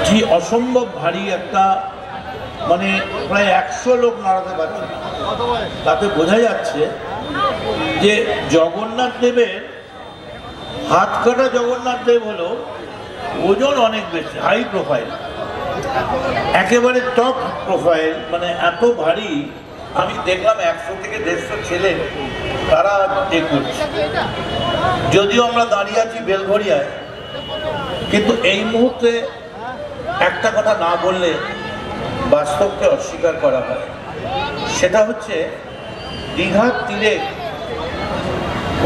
কি অসম্ভব ভারী একটা, মানে প্রায় 100 লোক নাড়াতে পারছে না। তাতে বোঝা যাচ্ছে যে জগন্নাথ দেবের হাত কাটা জগন্নাথ দেব হলো ওজন অনেক বেশি, হাই প্রোফাইল, একেবারে টপ প্রোফাইল, মানে এত ভারী। আমি দেখলাম 100 থেকে 150 ছেলে তারা এ করছে। যদিও আমরা দাঁড়িয়ে আছি বেলঘরিয়ায়, কিন্তু এই মুহূর্তে একটা কথা না বললে বাস্তবকে অস্বীকার করা হয়। সেটা হচ্ছে দীঘার তীরে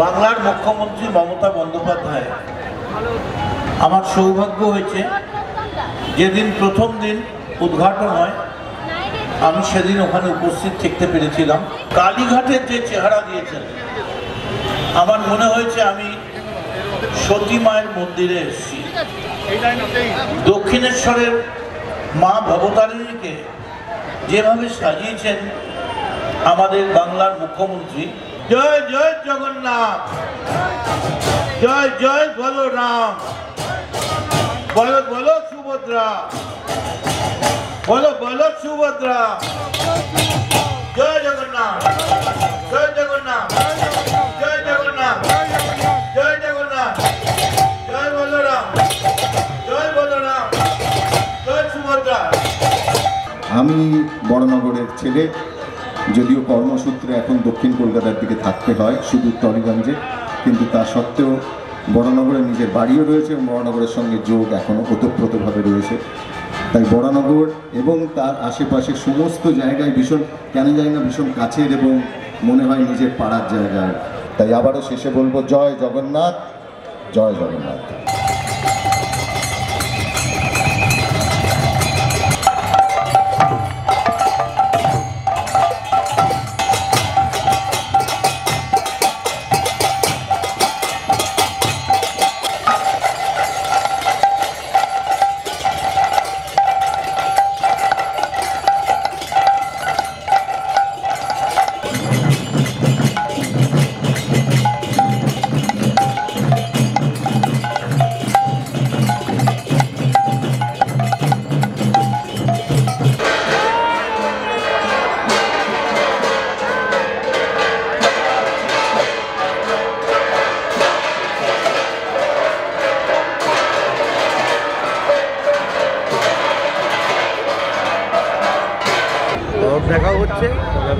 বাংলার মুখ্যমন্ত্রী মমতা বন্দ্যোপাধ্যায়, আমার সৌভাগ্য হয়েছে যেদিন প্রথম দিন উদ্ঘাটন হয় আমি সেদিন ওখানে উপস্থিত থাকতে পেরেছিলাম। কালীঘাটের যে চেহারা দিয়েছেন, আমার মনে হয়েছে আমি সতী মায়ের মন্দিরে এসেছি। দক্ষিণেশ্বরের মা ভবতারিণীকে যেভাবে সাজিয়েছেন আমাদের বাংলার মুখ্যমন্ত্রী, জয় জয় জগন্নাথ, জয় জয় বলরাম, বলো বলো সুভদ্রা, বলো বলো সুভদ্রা, জয় জগন্নাথ, জয় জগন্নাথ, জয় জগন্নাথ, জয় জগন্নাথ, জয় বলরাম, জয় বলরাম, জয় সুভদ্রা। আমি বড়নগরের ছেলে, যদিও কর্মসূত্রে এখন দক্ষিণ কলকাতার দিকে থাকতে হয় শুধু টলিগঞ্জে, কিন্তু তা সত্ত্বেও বড়নগরে নিজের বাড়িও রয়েছে এবং বড়নগরের সঙ্গে যোগ এখনও ওতপ্রোতভাবে রয়েছে। তাই বড়নগর এবং তার আশেপাশে সমস্ত জায়গায় ভীষণ, কেন জানি না, ভীষণ কাছের এবং মনে হয় নিজের পাড়ার জায়গায়। তাই আবারও শেষে বলবো জয় জগন্নাথ, জয় জগন্নাথ। দেখা হচ্ছে,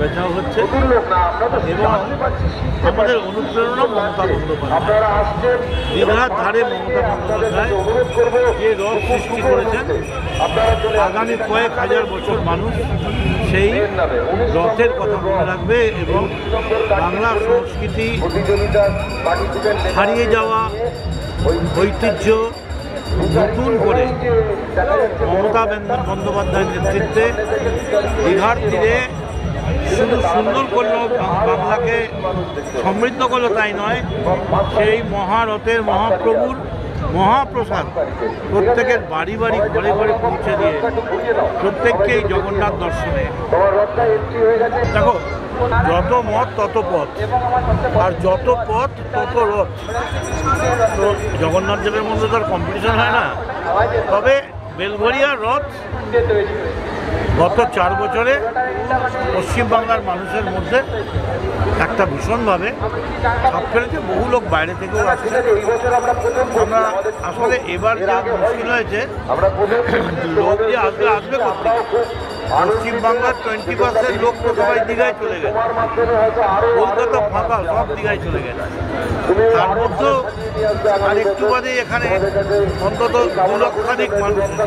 বেচাও হচ্ছে, এবং আমাদের অনুপ্রেরণা মমতা বন্দ্যোপাধ্যায়। দীঘার ধারে মমতা বন্দ্যোপাধ্যায় যে রথ সৃষ্টি করেছেন, আগামী কয়েক হাজার বছর মানুষ সেই রথের কথা মনে রাখবে এবং বাংলা সংস্কৃতি, হারিয়ে যাওয়া ঐতিহ্য নতুন করে মমতা বন্দ্যোপাধ্যায়ের নেতৃত্বে দীঘার তীরে শুধু সুন্দর করলো, বাংলাকে সমৃদ্ধ করলো তাই নয়, সেই মহারথের মহাপ্রভুর মহাপ্রসাদ প্রত্যেকের বাড়ি বাড়ি ঘরে ঘরে পৌঁছে দিয়ে প্রত্যেককেই জগন্নাথ দর্শনে। দেখো, যত মত তত পথ, আর যত পথ তত রথ। তো জগন্নাথ দেবের মধ্যে তো আর কম্পিটিশন হয় না। তবে বেলঘরিয়ার রথ গত 4 বছরে পশ্চিমবাংলার মানুষের মধ্যে একটা ভীষণভাবে ছাপ ফেলেছে। বহু লোক বাইরে থেকেও আসছে। আমরা আসলে এবার যা মুশকিল হয়েছে, লোক যে আসবে করতে, পশ্চিমবাংলার 20% লোক তো সবাই দীঘায় চলে গেছে, কলকাতা ফাঁকা, সব দীঘায় চলে গেছে। তার মধ্যেও আর একটু বাদে এখানে অন্তত 2 লক্ষাধিক মানুষ আছে।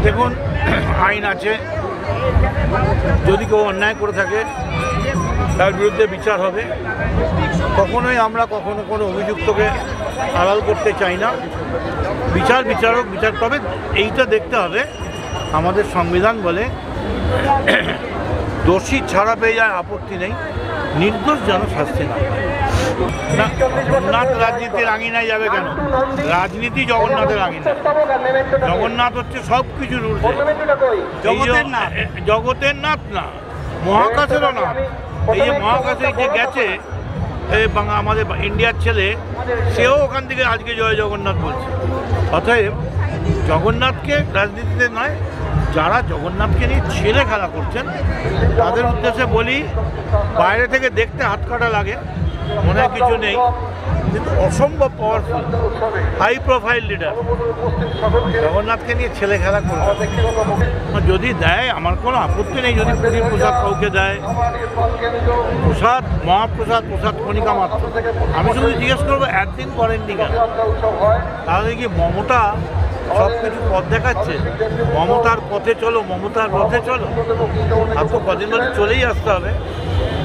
দেখুন, আইন আছে, যদি কেউ অন্যায় করে থাকে তার বিরুদ্ধে বিচার হবে। কখনোই আমরা কখনো কোনো অভিযুক্তকে আড়াল করতে চাই না। বিচারক বিচার। তবে এইটা দেখতে হবে, আমাদের সংবিধান বলে দোষী ছাড়া পেয়ে যায় আপত্তি নেই, নির্দোষ যেন শাস্তি না। জগন্নাথ রাজনীতির আঙিনায় যাবে কেন? রাজনীতি জগন্নাথের আঙিনায়। জগন্নাথ হচ্ছে সব কিছুর ঊর্ধ্বে, জগতের নাথ না, মহাকাশেরও না। এই যে মহাকাশে যে গেছে আমাদের ইন্ডিয়ার ছেলে, সেও ওখান থেকে আজকে জয় জগন্নাথ বলছে। অতএব জগন্নাথকে রাজনীতিতে নয়, যারা জগন্নাথকে নিয়ে ছেলে খেলা করছেন তাদের উদ্দেশ্যে বলি, বাইরে থেকে দেখতে হাত কাটা লাগে, মনে কিছু নেই, কিন্তু অসম্ভব পাওয়ারফুল হাই প্রোফাইল লিডার। জগন্নাথকে নিয়ে ছেলে খেলা করবে, যদি দেয় আমার কোনো আপত্তি নেই। যদি পুরীর প্রসাদ কাউকে দেয়, প্রসাদ মহাপ্রসাদ, প্রসাদ কণিকা মাত্র। আমি শুধু জিজ্ঞেস করবো একদিন করেননি কেন? তাহলে কি মমতা সব কিছু পথ দেখাচ্ছে? মমতার পথে চলো, মমতার পথে চলো। আর তো কদিন ধরে চলেই আসতে হবে,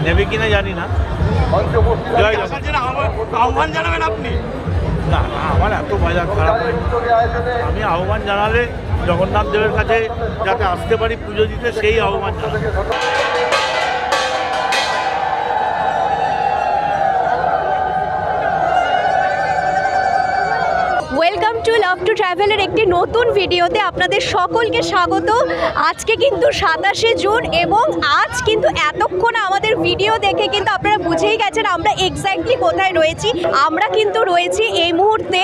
নেবে কিনা জানি না। আহ্বান জানাবেন আপনি? না, আমার এত বাজার খারাপ হয়নি। আমি আহ্বান জানালে জগন্নাথ দেবের কাছে যাতে আসতে পারি পুজো দিতে, সেই আহ্বান জানাবো। ওয়েলকাম টু লাভ টু ট্রাভেলের একটি নতুন ভিডিওতে আপনাদের সকলকে স্বাগত। আজকে কিন্তু 27শে জুন এবং আজ কিন্তু এতক্ষণ আমাদের ভিডিও দেখে কিন্তু আপনারা বুঝেই গেছেন আমরা এক্স্যাক্টলি কোথায় রয়েছি। আমরা কিন্তু রয়েছি এই মুহূর্তে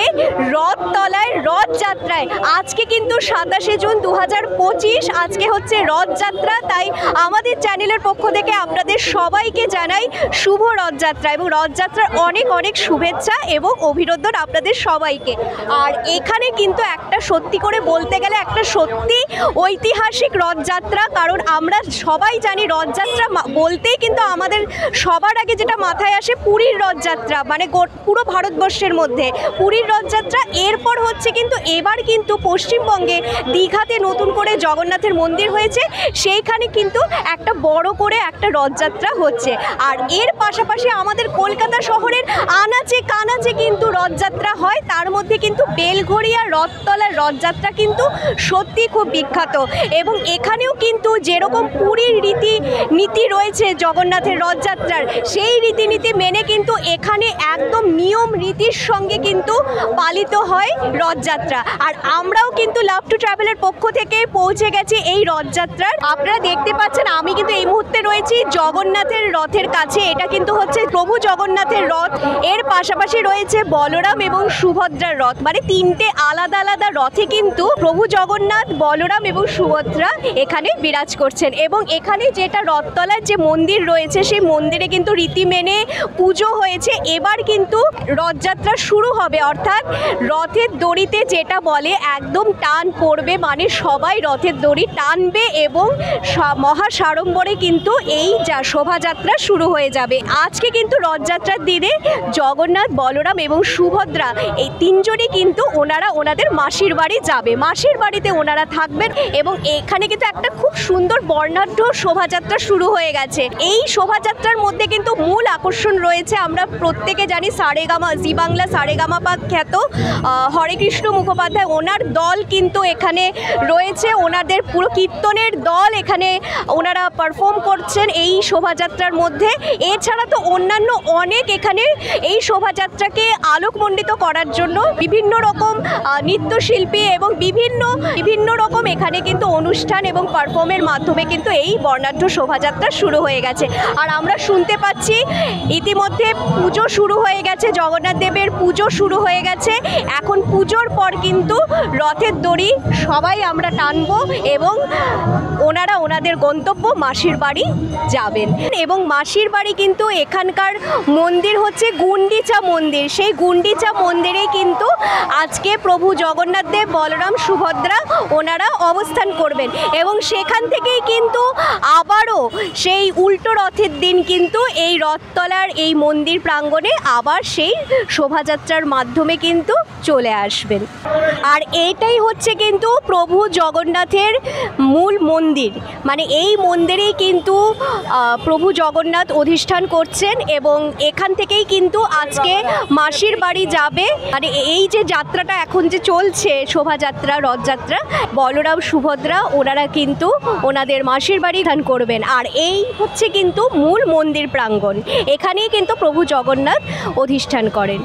রথতলায়, রথযাত্রায়। আজকে কিন্তু 27শে জুন 2025, আজকে হচ্ছে রথযাত্রা। তাই আমাদের চ্যানেলের পক্ষ থেকে আপনাদের সবাইকে জানাই শুভ রথযাত্রা এবং রথযাত্রার অনেক অনেক শুভেচ্ছা এবং অভিনন্দন আপনাদের সবাইকে। আর এখানে কিন্তু একটা সত্যি করে বলতে গেলে একটা সত্যি ঐতিহাসিক রথযাত্রা, কারণ আমরা সবাই জানি রথযাত্রা বলতেই কিন্তু আমাদের সবার আগে যেটা মাথায় আসে পুরীর রথযাত্রা, মানে পুরো ভারতবর্ষের মধ্যে পুরীর রথযাত্রা। এরপর হচ্ছে কিন্তু এবার কিন্তু পশ্চিমবঙ্গে দীঘাতে নতুন করে জগন্নাথের মন্দির হয়েছে, সেইখানে কিন্তু একটা বড় করে একটা রথযাত্রা হচ্ছে। আর এর পাশাপাশি আমাদের কলকাতা শহরের আনাচে কানাচে কিন্তু রথযাত্রা হয়, তার মধ্যে কিন্তু বেলঘড়িয়া রথতলার রথযাত্রা কিন্তু সত্যি খুব বিখ্যাত। এবং এখানেও কিন্তু যেরকম পুরীর রীতিনীতি রয়েছে জগন্নাথের রথযাত্রার, সেই রীতিনীতি মেনে কিন্তু এখানে একদম নিয়ম রীতির সঙ্গে কিন্তু পালিত হয় রথযাত্রা। আর আমরাও কিন্তু লাভ টু ট্রাভেলের পক্ষ থেকে পৌঁছে গেছি এই রথযাত্রার। আপনারা দেখতে পাচ্ছেন আমি কিন্তু এই মুহূর্তে রয়েছি জগন্নাথের রথের কাছে। এটা কিন্তু হচ্ছে প্রভু জগন্নাথের রথ, এর পাশাপাশি রয়েছে বলরাম এবং সুভদ্রার রথ, মানে তিনটে আলাদা আলাদা রথে কিন্তু প্রভু জগন্নাথ, বলরাম এবং সুভদ্রা এখানে বিরাজ করছেন। এবং এখানে যেটা রথতলার যে মন্দির রয়েছে সেই মন্দিরে কিন্তু রীতি মেনে পুজো হয়েছে। এবার কিন্তু রথযাত্রা শুরু হবে, অর্থাৎ রথের দড়িতে যেটা বলে একদম টান পড়বে, মানে সবাই রথের দড়ি টানবে এবং মহা সাড়ম্বরে কিন্তু এই শোভাযাত্রা শুরু হয়ে যাবে। আজকে কিন্তু রথযাত্রার দিনে জগন্নাথ, বলরাম এবং সুভদ্রা এই তিনজনই কিন্তু ওনাদের মাসির বাড়ি যাবে, মাসির বাড়িতে ওনারা থাকবেন। এবং এখানে কিন্তু একটা খুব সুন্দর বর্ণাঢ্য শোভাযাত্রা শুরু হয়ে গেছে। এই শোভাযাত্রার মধ্যে কিন্তু মূল আকর্ষণ রয়েছে, আমরা প্রত্যেকে জানি সারেগামা, জি বাংলা সারেগামাপা খ্যাত হরেকৃষ্ণ মুখোপাধ্যায়, ওনার দল কিন্তু এখানে রয়েছে, ওনাদের পুরো কীর্তনের দল এখানে ওনারা পারফর্ম করছেন এই শোভাযাত্রার মধ্যে। এছাড়া তো অন্যান্য অনেক এখানে এই শোভাযাত্রাকে আলোকমণ্ডিত করার জন্য বিভিন্ন রকম নৃত্যশিল্পী এবং বিভিন্ন রকম এখানে কিন্তু অনুষ্ঠান এবং পারফর্মের মাধ্যমে কিন্তু এই বর্ণাঢ্য শোভাযাত্রা শুরু হয়ে গেছে। আর আমরা শুনতে পাচ্ছি ইতিমধ্যে পুজো শুরু হয়ে গেছে, জগন্নাথ দেবের পুজো শুরু হয়ে গেছে। এখন পুজোর পর কিন্তু রথের দড়ি সবাই আমরা টানবো এবং ওনারা ওনাদের গন্তব্য মাসির বাড়ি যাবেন। এবং মাসির বাড়ি কিন্তু এখানকার মন্দির হচ্ছে গুন্ডিচা মন্দির, সেই গুন্ডিচা মন্দিরেই কিন্তু আজকে প্রভু জগন্নাথ দেব, বলরাম, সুভদ্রা ওনারা অবস্থান করবেন। এবং সেখান থেকেই কিন্তু আবারও সেই উল্টো রথের দিন কিন্তু এই রথতলার এই মন্দির প্রাঙ্গণে আবার সেই শোভাযাত্রার মাধ্যমে কিন্তু চলে আসবেন। আর এটাই হচ্ছে কিন্তু প্রভু জগন্নাথের মূল মন্দির, মানে এই মন্দিরেই কিন্তু প্রভু জগন্নাথ অধিষ্ঠান করছেন এবং এখান থেকেই কিন্তু আজকে মাসির বাড়ি যাবে। মানে এই যে যাত্রাটা এখন যে চলছে শোভাযাত্রা, রথযাত্রা, বলরাম, সুভদ্রা ওনারা কিন্তু ওনাদের মাসির বাড়ি দান করবেন। আর এই হচ্ছে কিন্তু মূল মন্দির প্রাঙ্গণ, এখানেই কিন্তু প্রভু জগন্নাথ অধিষ্ঠান করেন।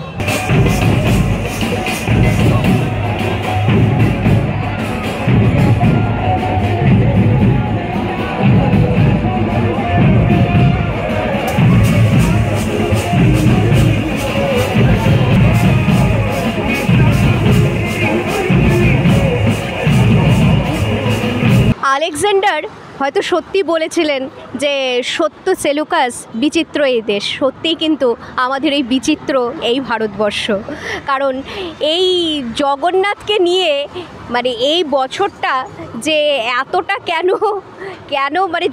আলেকজান্ডার হয়তো সত্যি বলেছিলেন যে সত্য সেলুকাস বিচিত্র এই দেশ। সত্যিই কিন্তু আমাদের এই বিচিত্র এই ভারতবর্ষ, কারণ এই জগন্নাথকে নিয়ে মানে এই বছরটা যে এতটা কেন মানে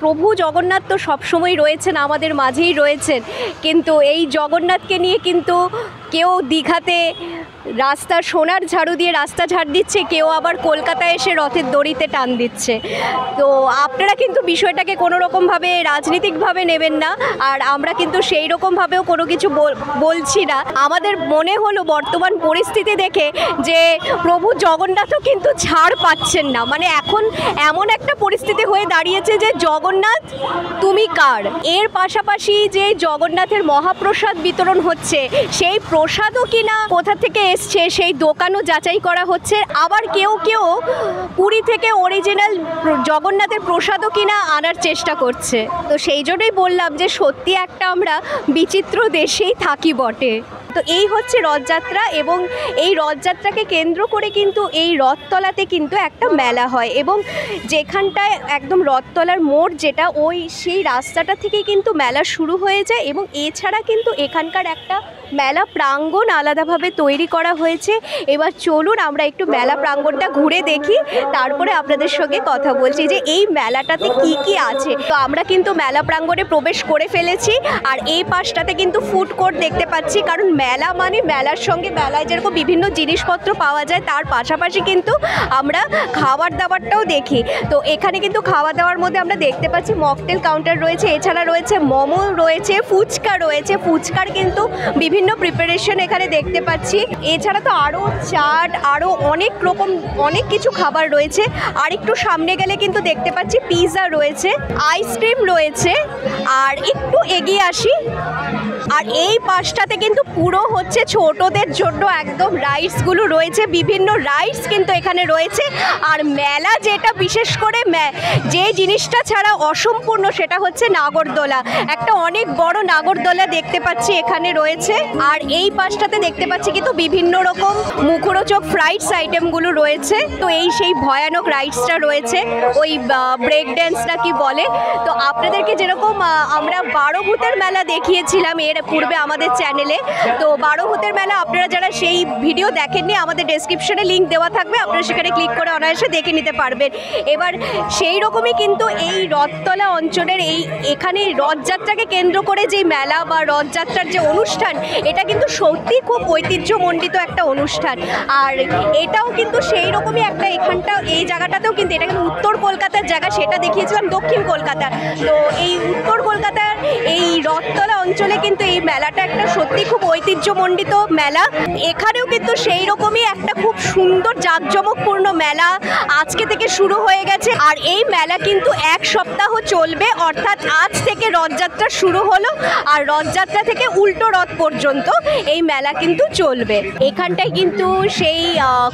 প্রভু জগন্নাথ তো সবসময় রয়েছেন, আমাদের মাঝেই রয়েছেন, কিন্তু এই জগন্নাথকে নিয়ে কিন্তু কেউ দীঘাতে রাস্তা সোনার ঝাড়ু দিয়ে রাস্তা ঝাড় দিচ্ছে, কেউ আবার কলকাতায় এসে রথের দড়িতে টান দিচ্ছে। তো আপনারা কিন্তু বিষয়টাকে কোনো রকমভাবে রাজনীতিকভাবে নেবেন না, আর আমরা কিন্তু সেই রকমভাবেও কোনো কিছু বলছি না। আমাদের মনে হলো বর্তমান পরিস্থিতি দেখে যে প্রভু জগন্নাথও কিন্তু ছাড় পাচ্ছেন না, মানে এখন এমন একটা পরিস্থিতি হয়ে দাঁড়িয়েছে যে জগন্নাথ তুমি কার। এর পাশাপাশি যে জগন্নাথের মহাপ্রসাদ বিতরণ হচ্ছে, সেই প্রসাদও কিনা কোথা থেকে এসছে সেই দোকানও যাচাই করা হচ্ছে। আবার কেউ পুরী থেকে অরিজিনাল জগন্নাথের প্রসাদও কিনা আনার চেষ্টা করছে। তো সেই জন্যই বললাম যে সত্যি একটা আমরা বিচিত্র দেশেই থাকি বটে। তো এই হচ্ছে রথযাত্রা, এবং এই রথযাত্রাকে কেন্দ্র করে কিন্তু এই রথতলাতে কিন্তু একটা মেলা হয়, এবং যেখানটায় একদম রথতলার মোড় যেটা সেই রাস্তাটা থেকেই কিন্তু মেলা শুরু হয়ে যায়। এবং এছাড়া কিন্তু এখানকার একটা মেলা প্রাঙ্গণ আলাদাভাবে তৈরি করা হয়েছে। এবার চলুন আমরা একটু মেলা প্রাঙ্গণটা ঘুরে দেখি, তারপরে আপনাদের সঙ্গে কথা বলছি যে এই মেলাটাতে কি কি আছে। তো আমরা কিন্তু মেলা প্রাঙ্গণে প্রবেশ করে ফেলেছি, আর এই পাশটাতে কিন্তু ফুড কোর্ট দেখতে পাচ্ছি, কারণ মেলা মানে মেলার সঙ্গে মেলায় যেরকম বিভিন্ন জিনিসপত্র পাওয়া যায়, তার পাশাপাশি কিন্তু আমরা খাবার দাবারটাও দেখি। তো এখানে কিন্তু খাওয়া দাওয়ার মধ্যে আমরা দেখতে পাচ্ছি মকটেল কাউন্টার রয়েছে, এছাড়া রয়েছে মোমো রয়েছে, ফুচকা রয়েছে, ফুচকার কিন্তু বিভিন্ন প্রিপারেশন এখানে দেখতে পাচ্ছি। এছাড়া তো আরও চাট, আরও অনেক রকম অনেক কিছু খাবার রয়েছে। আর একটু সামনে গেলে কিন্তু দেখতে পাচ্ছি পিৎজা রয়েছে, আইসক্রিম রয়েছে। আর একটু এগিয়ে আসি, আর এই পাশটাতে কিন্তু পুরো হচ্ছে ছোটদের জন্য একদম রাইডসগুলো রয়েছে, বিভিন্ন রাইডস কিন্তু এখানে রয়েছে। আর মেলা যেটা বিশেষ করে যে জিনিসটা ছাড়া অসম্পূর্ণ সেটা হচ্ছে নাগরদোলা। একটা অনেক বড় নাগরদোলা দেখতে পাচ্ছি এখানে রয়েছে। আর এই পাশটাতে দেখতে পাচ্ছি কিন্তু বিভিন্ন রকম মুখরোচক ফ্রাইডস আইটেমগুলো রয়েছে। তো সেই ভয়ানক রাইডসটা রয়েছে, ওই ব্রেক ড্যান্সটা কি বলে। তো আপনাদেরকে যেরকম আমরা 12 ভূতের মেলা দেখিয়েছিলাম এর পূর্বে আমাদের চ্যানেলে, তো 12 ভূতের মেলা আপনারা যারা সেই ভিডিও দেখেননি, আমাদের ডেসক্রিপশনে লিঙ্ক দেওয়া থাকবে, আপনারা সেখানে ক্লিক করে অনায়াসে দেখে নিতে পারবেন। এবার সেই রকমই কিন্তু এই রথতলা অঞ্চলের এখানে রথযাত্রাকে কেন্দ্র করে যে মেলা বা রথযাত্রার যে অনুষ্ঠান, এটা কিন্তু সত্যি খুব ঐতিহ্যমণ্ডিত একটা অনুষ্ঠান। আর এটাও কিন্তু সেই রকমই একটা, এই জায়গাটাতেও কিন্তু এটা কিন্তু উত্তর কলকাতার জায়গা, সেটা দেখিয়েছিলাম দক্ষিণ কলকাতার। তো এই উত্তর কলকাতার এই রথতলা অঞ্চলে কিন্তু এই মেলাটা একটা সত্যি খুব ঐতিহ্যমণ্ডিত মেলা। এখানেও কিন্তু সেই রকমই একটা খুব সুন্দর জাঁকজমকপূর্ণ মেলা আজকে থেকে শুরু হয়ে গেছে। আর এই মেলা কিন্তু 1 সপ্তাহ চলবে, অর্থাৎ আজ থেকে রথযাত্রা শুরু হলো, আর রথযাত্রা থেকে উল্টো রথ পর্যন্ত এই মেলা কিন্তু চলবে। এখানটায় কিন্তু সেই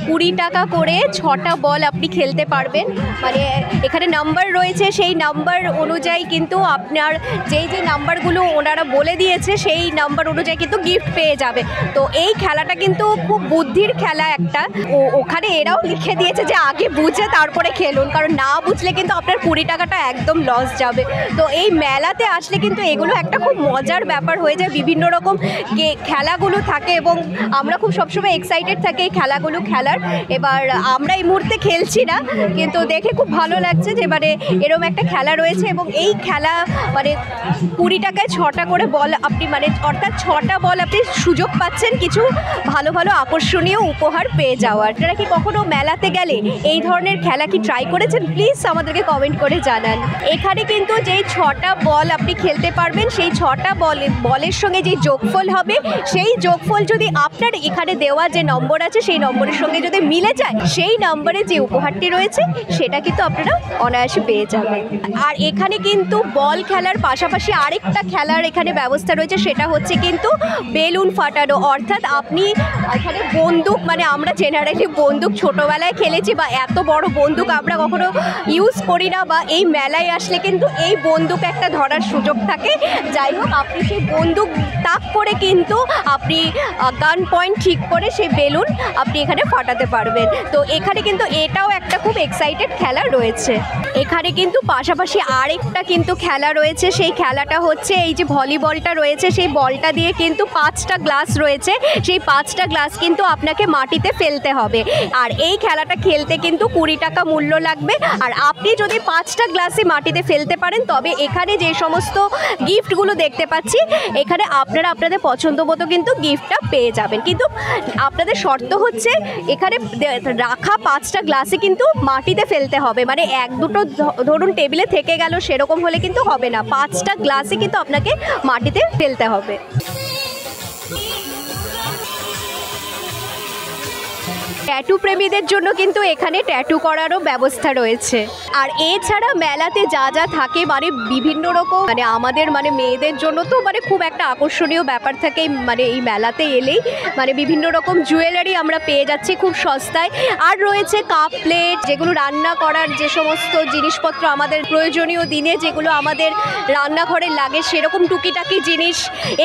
20 টাকা করে 6টা বল আপনি খেলতে পারবেন, মানে এখানে নাম্বার রয়েছে, সেই নাম্বার অনুযায়ী কিন্তু আপনার যেই নাম্বারগুলো ওনারা বলে দিয়েছে সেই নাম্বার অনুযায়ী কিন্তু গিফট পেয়ে যাবে। তো এই খেলাটা কিন্তু খুব বুদ্ধির খেলা একটা। ওখানে এরাও লিখে দিয়েছে যে আগে বুঝে তারপরে খেলুন, কারণ না বুঝলে কিন্তু আপনার 20 টাকাটা একদম লস যাবে। তো এই মেলাতে আসলে কিন্তু এগুলো একটা খুব মজার ব্যাপার হয়ে যায়, বিভিন্ন রকম খেলাগুলো থাকে, এবং আমরা খুব সবসময় এক্সাইটেড থাকি এই খেলাগুলো খেলার। এবার আমরা এই মুহূর্তে খেলছি না, কিন্তু দেখে খুব ভালো লাগছে যে মানে এরকম একটা খেলা রয়েছে। এবং এই খেলা মানে 20 টাকায় 6টা করে বল আপনি, মানে অর্থাৎ 6টা বল আপনি সুযোগ পাচ্ছেন কিছু ভালো ভালো আকর্ষণীয় উপহার পেয়ে যাওয়ার। আপনারা কি কখনো মেলাতে গেলে এই ধরনের খেলা কি ট্রাই করেছেন? প্লিজ আমাদেরকে কমেন্ট করে জানান। এখানে কিন্তু যেই 6টা বল আপনি খেলতে পারবেন, সেই 6টা বলের সঙ্গে যে যোগফল হবে, সেই যোগফল যদি আপনার এখানে দেওয়া যে নম্বর আছে সেই নম্বরের সঙ্গে যদি মিলে যায়, সেই নম্বরে যে উপহারটি রয়েছে সেটা কিন্তু আপনারা অনায়াসে পেয়ে যাবেন। আর এখানে কিন্তু বল খেলার পাশাপাশি আরেকটা খেলার এখানে ব্যবস্থা রয়েছে সেটা হচ্ছে কিন্তু বেলুন ফাটানো, অর্থাৎ আপনি এখানে বন্দুক, মানে আমরা জেনারেলি বন্দুক ছোটোবেলায় খেলেছি বা এত বড় বন্দুক আমরা কখনো ইউজ করি না, বা এই মেলায় আসলে কিন্তু এই বন্দুক একটা ধরার সুযোগ থাকে। যাই হোক, আপনি সেই বন্দুক তাক করে কিন্তু আপনি গান পয়েন্ট ঠিক করে সেই বেলুন আপনি এখানে ফাটাতে পারবেন। তো এখানে কিন্তু এটাও একটা খুব এক্সাইটেড খেলা রয়েছে। এখানে কিন্তু পাশাপাশি আরেকটা কিন্তু খেলা রয়েছে, সেই খেলাটা হচ্ছে এই যে ভলিবলটা রয়েছে, সেই বলটা দিয়ে কিন্তু 5টা গ্লাস রয়েছে, সেই 5টা গ্লাস কিন্তু আপনাকে মাটিতে ফেলতে হবে। আর এই খেলাটা খেলতে কিন্তু 20 টাকা মূল্য লাগবে। আর আপনি যদি 5টা গ্লাসই মাটিতে ফেলতে পারেন তবে এখানে যে সমস্ত গিফটগুলো দেখতে পাচ্ছি এখানে আপনারা আপনাদের পছন্দ মতো কিন্তু গিফটটা পেয়ে যাবেন। কিন্তু আপনাদের শর্ত হচ্ছে এখানে রাখা 5টা গ্লাসে কিন্তু মাটিতে ফেলতে হবে, মানে 1-2টো ধরুন টেবিলে থেকে গেল সেরকম হলে কিন্তু হবে না, 5টা গ্লাসে কিন্তু আপনাকে মাটিতে ফেলতে হবে। ট্যাটু প্রেমীদের জন্য কিন্তু এখানে ট্যাটু করারও ব্যবস্থা রয়েছে। আর এছাড়া মেলাতে যা যা থাকে মানে বিভিন্ন রকম, মানে আমাদের মানে মেয়েদের জন্য তো মানে খুব একটা আকর্ষণীয় ব্যাপার থাকে মানে এই মেলাতে এলেই, মানে বিভিন্ন রকম জুয়েলারি আমরা পেয়ে যাচ্ছি খুব সস্তায়। আর রয়েছে কাপ প্লেট, যেগুলো রান্না করার যে সমস্ত জিনিসপত্র আমাদের প্রয়োজনীয় দিনে যেগুলো আমাদের রান্নাঘরে লাগে সেরকম টুকিটাকি জিনিস।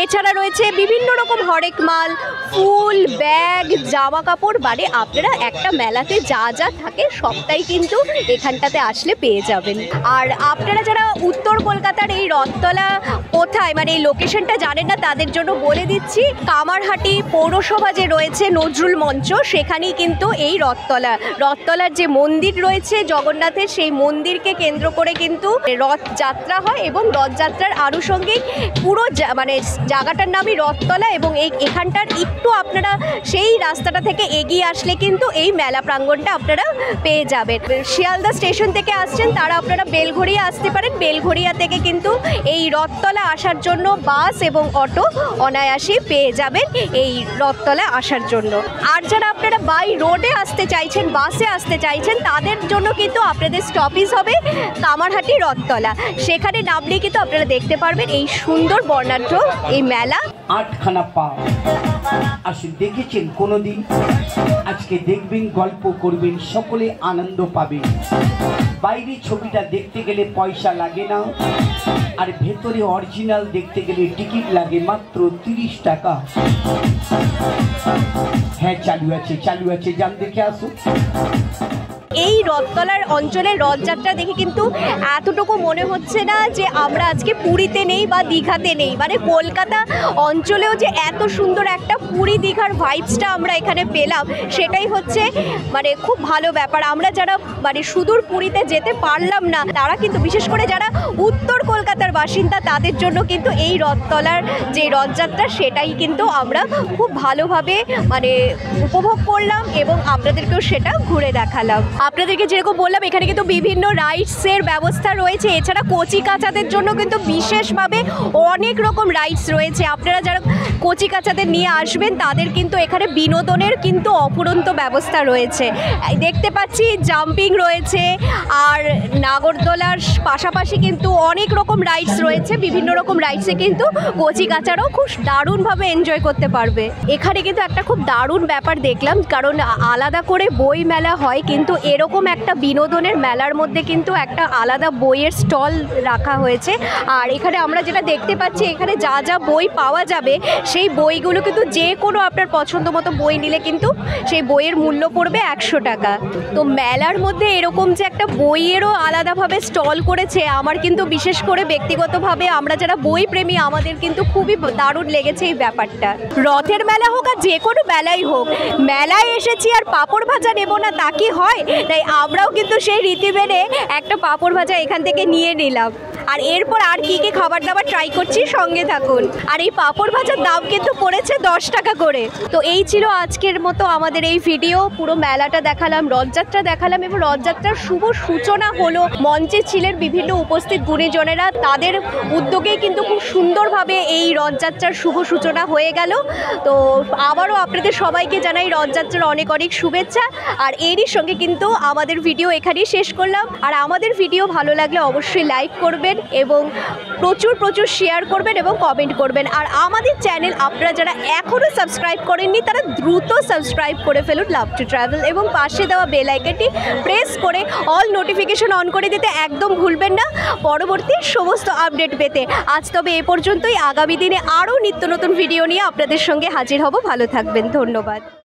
এছাড়া রয়েছে বিভিন্ন রকম হরেক মাল, ফুল, ব্যাগ, জামা কাপড়, মানে আপনারা একটা মেলাতে যা যা থাকে সবটাই কিন্তু এখানটাতে আসলে পেয়ে যাবেন। আর আপনারা যারা উত্তর কলকাতার এই রথতলা কোথায় মানে এই লোকেশনটা জানেন না তাদের জন্য বলে দিচ্ছি, কামারহাটি পৌরসভা যে রয়েছে নজরুল মঞ্চ সেখানেই কিন্তু এই রথতলার যে মন্দির রয়েছে জগন্নাথের, সেই মন্দিরকে কেন্দ্র করে কিন্তু রথযাত্রা হয় এবং রথযাত্রার আনুষঙ্গিক পুরো মানে জায়গাটার নামই রথতলা। এবং এখানটার একটু আপনারা সেই রাস্তাটা থেকে এগিয়ে আসলে কিন্তু এই মেলা প্রাঙ্গণটা আপনারা পেয়ে যাবেন। শিয়ালদা স্টেশন থেকে আসছেন তারা আপনারা বেলঘড়িয়া আসতে পারেন, বেলঘড়িয়া থেকে কিন্তু এই রথতলা আসার জন্য বাস এবং অটো অনায়াসে পেয়ে যাবেন এই রথতলা আসার জন্য। আর যারা আপনারা বাই রোডে আসতে চাইছেন, বাসে আসতে চাইছেন, তাদের জন্য কিন্তু আপনাদের স্টপেজ হবে কামারহাটি রথতলা। সেখানে নামলে কিন্তু আপনারা দেখতে পারবেন এই সুন্দর বর্ণাঢ্য এই মেলা। 8খানা পা আসলে দেখেছেন কোনোদিন? আজকে দেখবেন, গল্প করবেন, সকলে আনন্দ পাবেন। বাইরে ছবিটা দেখতে গেলে পয়সা লাগে না, আর ভেতরে অরিজিনাল দেখতে গেলে টিকিট লাগে মাত্র 30 টাকা। হ্যাঁ, চালু আছে, যান দেখে আসুন। এই রথতলার অঞ্চলের রথযাত্রা দেখে কিন্তু এতটুকু মনে হচ্ছে না যে আমরা আজকে পুরীতে নেই বা দীঘাতে নেই, মানে কলকাতা অঞ্চলেও যে এত সুন্দর একটা পুরী দীঘার ভাইবসটা আমরা এখানে পেলাম সেটাই হচ্ছে মানে খুব ভালো ব্যাপার। আমরা যারা মানে সুদূর পুরীতে যেতে পারলাম না তারা কিন্তু, বিশেষ করে যারা উত্তর কলকাতার বাসিন্দা, তাদের জন্য কিন্তু এই রথতলার যে রথযাত্রা সেটাই কিন্তু আমরা খুব ভালোভাবে মানে উপভোগ করলাম এবং আপনাদেরকেও সেটা ঘুরে দেখালাম। আপনাদেরকে যেরকম বললাম এখানে কিন্তু বিভিন্ন রাইডসের ব্যবস্থা রয়েছে। এছাড়া কচি কাচাদের জন্য কিন্তু বিশেষভাবে অনেক রকম রাইডস রয়েছে। আপনারা যারা কচি কাচাদের নিয়ে আসবেন তাদের কিন্তু এখানে বিনোদনের কিন্তু অফুরন্ত ব্যবস্থা রয়েছে। দেখতে পাচ্ছি জাম্পিং রয়েছে, আর নাগরদোলার পাশাপাশি কিন্তু অনেক রকম রাইডস রয়েছে। বিভিন্ন রকম রাইডসে কিন্তু কচি কাচারাও খুব দারুণভাবে এনজয় করতে পারবে। এখানে কিন্তু একটা খুব দারুণ ব্যাপার দেখলাম, কারণ আলাদা করে বই মেলা হয় কিন্তু এরকম একটা বিনোদনের মেলার মধ্যে কিন্তু একটা আলাদা বইয়ের স্টল রাখা হয়েছে। আর এখানে আমরা যেটা দেখতে পাচ্ছি এখানে যা যা বই পাওয়া যাবে সেই বইগুলো কিন্তু যে কোনো আপনার পছন্দ মতো বই নিলে কিন্তু সেই বইয়ের মূল্য পড়বে 100 টাকা। তো মেলার মধ্যে এরকম যে একটা বইয়েরও আলাদাভাবে স্টল করেছে আমার কিন্তু বিশেষ করে ব্যক্তিগতভাবে আমরা যারা বই প্রেমী আমাদের কিন্তু খুবই দারুণ লেগেছে এই ব্যাপারটা। রথের মেলা হোক আর যে কোনো মেলাই হোক, মেলায় এসেছি আর পাঁপড় ভাজা নেব না তা কি হয়? তাই আমরাও কিন্তু সেই রীতি মেনে একটা পাঁপড় ভাজা এখান থেকে নিয়ে নিলাম। আর এরপর আর কি কি খাবার দাবার ট্রাই করছি, সঙ্গে থাকুন। আর এই পাঁপড় ভাজার দাম কিন্তু পড়েছে 10 টাকা করে। তো এই ছিল আজকের মতো আমাদের এই ভিডিও। পুরো মেলাটা দেখালাম, রথযাত্রা দেখালাম এবং রথযাত্রার শুভ সূচনা হলো। মঞ্চে ছিলেন বিভিন্ন উপস্থিত গুণীজনেরা, তাদের উদ্যোগেই কিন্তু খুব সুন্দরভাবে এই রথযাত্রার শুভ সূচনা হয়ে গেল। তো আবারও আপনাদের সবাইকে জানাই রথযাত্রার অনেক অনেক শুভেচ্ছা। আর এরই সঙ্গে কিন্তু আমাদের ভিডিও এখানেই শেষ করলাম। আর আমাদের ভিডিও ভালো লাগলে অবশ্যই লাইক করবেন, করবেন এবং প্রচুর প্রচুর শেয়ার করবেন এবং কমেন্ট করবেন। আর আমাদের চ্যানেল আপনারা যারা এখনও সাবস্ক্রাইব করেননি তারা দ্রুত সাবস্ক্রাইব করে ফেলুন লাভ টু ট্রাভেল, এবং পাশে দেওয়া বেল আইকনটি প্রেস করে অল নোটিফিকেশন অন করে দিতে একদম ভুলবেন না পরবর্তী সমস্ত আপডেট পেতে। আজ তবে এ পর্যন্তই, আগামী দিনে আরও নিত্য নতুন ভিডিও নিয়ে আপনাদের সঙ্গে হাজির হব। ভালো থাকবেন, ধন্যবাদ।